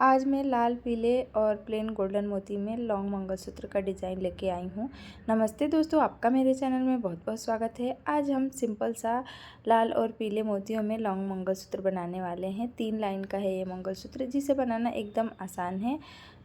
आज मैं लाल, पीले और प्लेन गोल्डन मोती में लॉन्ग मंगलसूत्र का डिज़ाइन लेके आई हूँ। नमस्ते दोस्तों, आपका मेरे चैनल में बहुत बहुत स्वागत है। आज हम सिंपल सा लाल और पीले मोतियों में लॉन्ग मंगलसूत्र बनाने वाले हैं। 3 लाइन का है ये मंगलसूत्र, जिसे बनाना एकदम आसान है।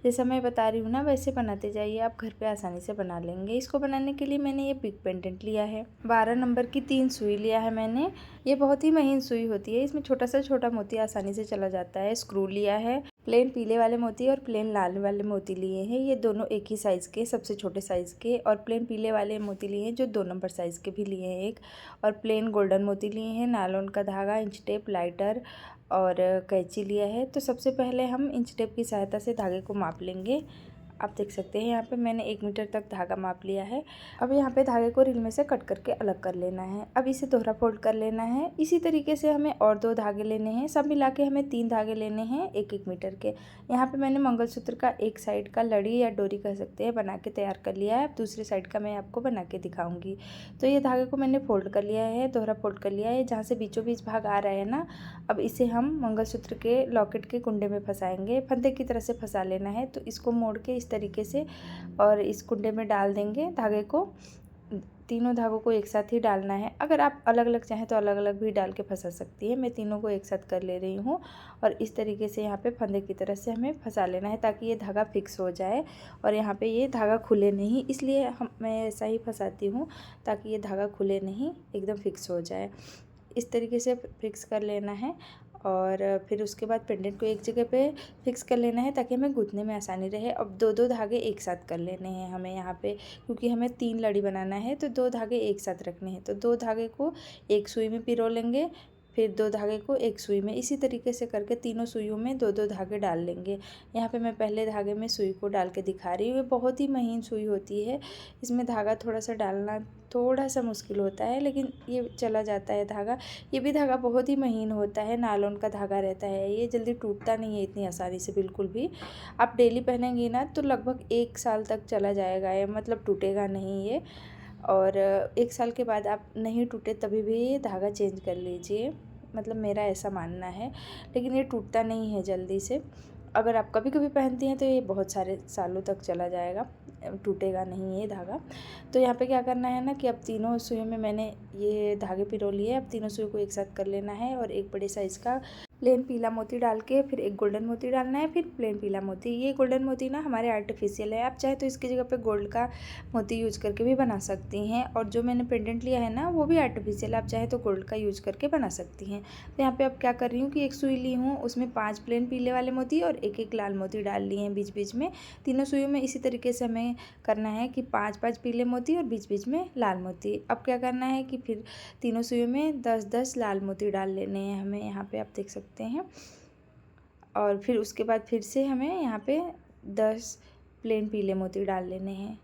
जैसा मैं बता रही हूँ ना, वैसे बनाते जाइए, आप घर पे आसानी से बना लेंगे। इसको बनाने के लिए मैंने ये पिग पेंडेंट लिया है, 12 नंबर की 3 सुई लिया है मैंने। ये बहुत ही महीन सुई होती है, इसमें छोटा सा छोटा मोती आसानी से चला जाता है। स्क्रू लिया है, प्लेन पीले वाले मोती और प्लेन लाल वाले मोती लिए हैं। ये दोनों एक ही साइज़ के, सबसे छोटे साइज़ के। और प्लेन पीले वाले मोती लिए हैं जो 2 नंबर साइज़ के भी लिए हैं एक। और प्लेन गोल्डन मोती लिए हैं, नायलॉन का धागा, इंच टेप, लाइटर और कैंची लिया है। तो सबसे पहले हम इंच टेप की सहायता से धागे को माप लेंगे। आप देख सकते हैं यहाँ पे मैंने 1 मीटर तक धागा माप लिया है। अब यहाँ पे धागे को रील में से कट करके अलग कर लेना है। अब इसे दोहरा फोल्ड कर लेना है। इसी तरीके से हमें और 2 धागे लेने हैं। सब मिला के हमें 3 धागे लेने हैं 1-1 मीटर के। यहाँ पे मैंने मंगलसूत्र का एक साइड का लड़ी या डोरी कह सकते हैं बना के तैयार कर लिया है। अब दूसरे साइड का मैं आपको बना के दिखाऊंगी। तो ये धागे को मैंने फोल्ड कर लिया है, दोहरा फोल्ड कर लिया है। जहाँ से बीचों बीच भाग आ रहा है ना, अब इसे हम मंगलसूत्र के लॉकेट के कुंडे में फंसाएंगे। फंदे की तरह से फंसा लेना है। तो इसको मोड़ के इस तरीके से और इस कुंडे में डाल देंगे धागे को। तीनों धागों को एक साथ ही डालना है। अगर आप अलग अलग चाहें तो अलग अलग भी डाल के फंसा सकती है। मैं तीनों को एक साथ कर ले रही हूँ और इस तरीके से यहाँ पे फंदे की तरह से हमें फंसा लेना है ताकि ये धागा फिक्स हो जाए और यहाँ पे ये धागा खुले नहीं। इसलिए मैं ऐसा ही फंसाती हूँ ताकि ये धागा खुले नहीं, एकदम फिक्स हो जाए। इस तरीके से फिक्स कर लेना है और फिर उसके बाद पेंडेंट को एक जगह पे फिक्स कर लेना है ताकि हमें गूंथने में आसानी रहे। अब 2-2 धागे एक साथ कर लेने हैं हमें यहाँ पे, क्योंकि हमें 3 लड़ी बनाना है तो 2 धागे एक साथ रखने हैं। तो 2 धागे को एक सुई में पिरो लेंगे, फिर 2 धागे को एक सुई में। इसी तरीके से करके तीनों सुइयों में 2-2 धागे डाल लेंगे। यहाँ पे मैं पहले धागे में सुई को डाल के दिखा रही हूँ। ये बहुत ही महीन सुई होती है, इसमें धागा थोड़ा सा डालना थोड़ा सा मुश्किल होता है, लेकिन ये चला जाता है धागा। ये भी धागा बहुत ही महीन होता है, नायलॉन का धागा रहता है, ये जल्दी टूटता नहीं है इतनी आसानी से बिल्कुल भी। आप डेली पहनेंगी ना तो लगभग 1 साल तक चला जाएगा ये, मतलब टूटेगा नहीं ये। और 1 साल के बाद आप नहीं टूटे तभी भी ये धागा चेंज कर लीजिए, मतलब मेरा ऐसा मानना है। लेकिन ये टूटता नहीं है जल्दी से। अगर आप कभी कभी पहनती हैं तो ये बहुत सारे सालों तक चला जाएगा, टूटेगा नहीं ये धागा। तो यहाँ पे क्या करना है ना कि अब तीनों सुइयों में मैंने ये धागे पिरो लिए। अब तीनों सुइयों को एक साथ कर लेना है और एक बड़े साइज़ का प्लेन पीला मोती डाल के फिर एक गोल्डन मोती डालना है, फिर प्लेन पीला मोती। ये गोल्डन मोती ना हमारे आर्टिफिशियल है, आप चाहे तो इसकी जगह पे गोल्ड का मोती यूज करके भी बना सकती हैं। और जो मैंने पेंडेंट लिया है ना वो भी आर्टिफिशियल, आप चाहे तो गोल्ड का यूज करके बना सकती हैं। तो यहाँ पे अब क्या कर रही हूँ कि एक सुई ली हूँ, उसमें 5 प्लेन पीले वाले मोती और एक लाल मोती डाल लिए हैं बीच बीच में। तीनों सुइयों में इसी तरीके से हमें करना है कि 5-5 पीले मोती और बीच बीच में लाल मोती। अब क्या करना है कि फिर तीनों सुइयों में 10-10 लाल मोती डाल लेने हैं हमें, यहाँ पे आप देख सकते हैं। और फिर उसके बाद फिर से हमें यहाँ पे 10 प्लेन पीले मोती डाल लेने हैं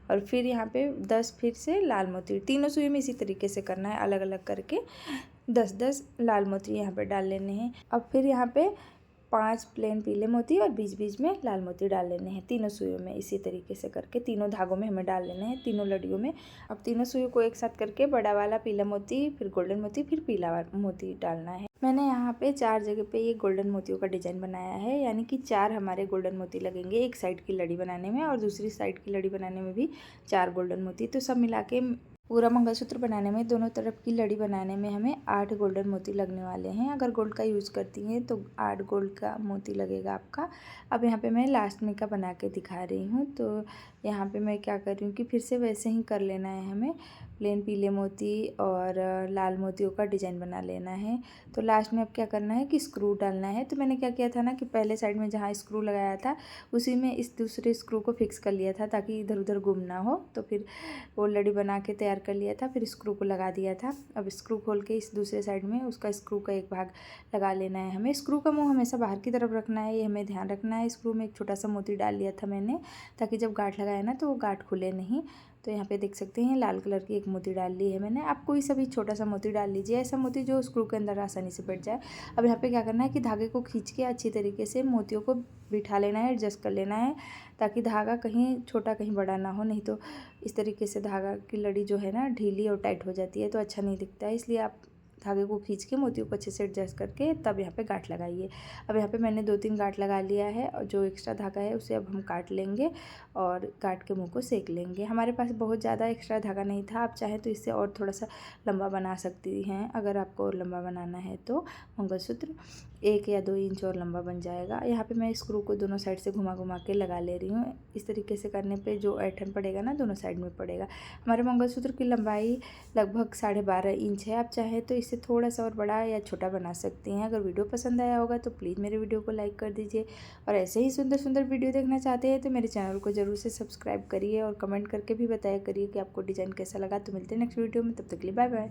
और फिर यहाँ पे 10 फिर से लाल मोती। तीनों सुई में इसी तरीके से करना है, अलग अलग करके 10-10 लाल मोती यहाँ पे डाल लेने हैं। अब फिर यहाँ पे 5 प्लेन पीले मोती और बीच बीच में लाल मोती डाल लेने हैं तीनों सुइयों में। इसी तरीके से करके तीनों धागों में हमें डाल लेने हैं, तीनों लड़ियों में। अब तीनों सुइयों को एक साथ करके बड़ा वाला पीला मोती, फिर गोल्डन मोती, फिर पीला वाला मोती डालना है। मैंने यहाँ पे 4 जगह पे ये गोल्डन मोतियों का डिज़ाइन बनाया है, यानी कि 4 हमारे गोल्डन मोती लगेंगे एक साइड की लड़ी बनाने में और दूसरी साइड की लड़ी बनाने में भी 4 गोल्डन मोती। तो सब मिला के पूरा मंगलसूत्र बनाने में, दोनों तरफ की लड़ी बनाने में हमें 8 गोल्डन मोती लगने वाले हैं। अगर गोल्ड का यूज़ करती हैं तो 8 गोल्ड का मोती लगेगा आपका। अब यहाँ पे मैं लास्ट में का बना के दिखा रही हूँ। तो यहाँ पे मैं क्या कर रही हूँ कि फिर से वैसे ही कर लेना है हमें, प्लेन पीले मोती और लाल मोतियों का डिज़ाइन बना लेना है। तो लास्ट में अब क्या करना है कि स्क्रू डालना है। तो मैंने क्या किया था ना कि पहले साइड में जहाँ स्क्रू लगाया था उसी में इस दूसरे स्क्रू को फिक्स कर लिया था ताकि इधर उधर गुम ना हो। तो फिर वो लड़ी बना के तैयार कर लिया था, फिर स्क्रू को लगा दिया था। अब स्क्रू खोल के इस दूसरे साइड में उसका स्क्रू का एक भाग लगा लेना है हमें। स्क्रू का मुंह हमेशा बाहर की तरफ रखना है, ये हमें ध्यान रखना है। स्क्रू में एक छोटा सा मोती डाल लिया था मैंने ताकि जब गांठ लगाए ना तो वो गांठ खुले नहीं। तो यहाँ पे देख सकते हैं लाल कलर की एक मोती डाल ली है मैंने। आप कोई सा भी छोटा सा मोती डाल लीजिए, ऐसा मोती जो स्क्रू के अंदर आसानी से बैठ जाए। अब यहाँ पे क्या करना है कि धागे को खींच के अच्छी तरीके से मोतियों को बिठा लेना है, एडजस्ट कर लेना है ताकि धागा कहीं छोटा कहीं बड़ा ना हो। नहीं तो इस तरीके से धागा की लड़ी जो है ना ढीली और टाइट हो जाती है तो अच्छा नहीं दिखता है। इसलिए आप धागे को खींच के मोतियों को अच्छे से एडजस्ट करके तब यहाँ पे गांठ लगाइए। अब यहाँ पे मैंने 2-3 गांठ लगा लिया है और जो एक्स्ट्रा धागा है उसे अब हम काट लेंगे और काट के मुँह को सेक लेंगे। हमारे पास बहुत ज़्यादा एक्स्ट्रा धागा नहीं था, आप चाहें तो इससे और थोड़ा सा लंबा बना सकती हैं। अगर आपको और लंबा बनाना है तो मंगलसूत्र 1 या 2 इंच और लंबा बन जाएगा। यहाँ पे मैं स्क्रू को दोनों साइड से घुमा घुमा के लगा ले रही हूँ। इस तरीके से करने पे जो ऐंठन पड़ेगा ना दोनों साइड में पड़ेगा। हमारे मंगलसूत्र की लंबाई लगभग 12.5 इंच है। आप चाहे तो इससे थोड़ा सा और बड़ा या छोटा बना सकती हैं। अगर वीडियो पसंद आया होगा तो प्लीज़ मेरे वीडियो को लाइक कर दीजिए और ऐसे ही सुंदर सुंदर वीडियो देखना चाहते हैं तो मेरे चैनल को ज़रूर से सब्सक्राइब करिए और कमेंट करके भी बताया करिए कि आपको डिज़ाइन कैसा लगा। तो मिलते हैं नेक्स्ट वीडियो में, तब तक के लिए बाय बाय।